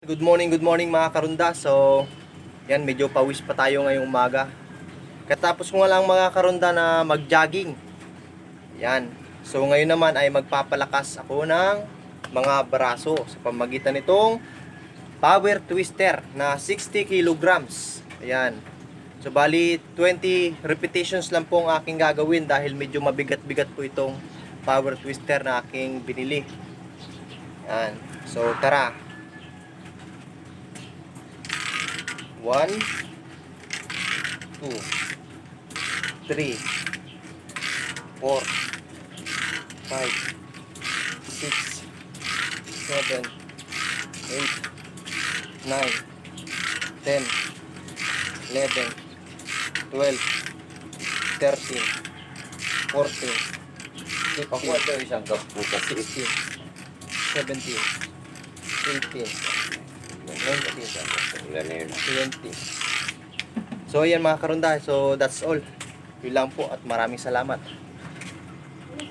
Good morning mga karunda. So, yan, medyo pawis pa tayo ngayong umaga. Katapos ko nga lang mga karunda na mag-jogging. Yan. So, ngayon naman ay magpapalakas ako ng mga braso sa pamagitan nitong power twister na 60 kilograms. Ayan. So, bali 20 repetitions lang po ang aking gagawin dahil medyo mabigat-bigat po itong power twister na aking binili. Yan. So, tara. 1, 2, 3, 4, 5, 6, 7, 8, 9, 10, 11, 12, 13, 14, 15, Pakuha daw isang cup po kasi 16, 17, 18, 19, 20. So ayan mga karunda, so that's all. Yun lang po at maraming salamat.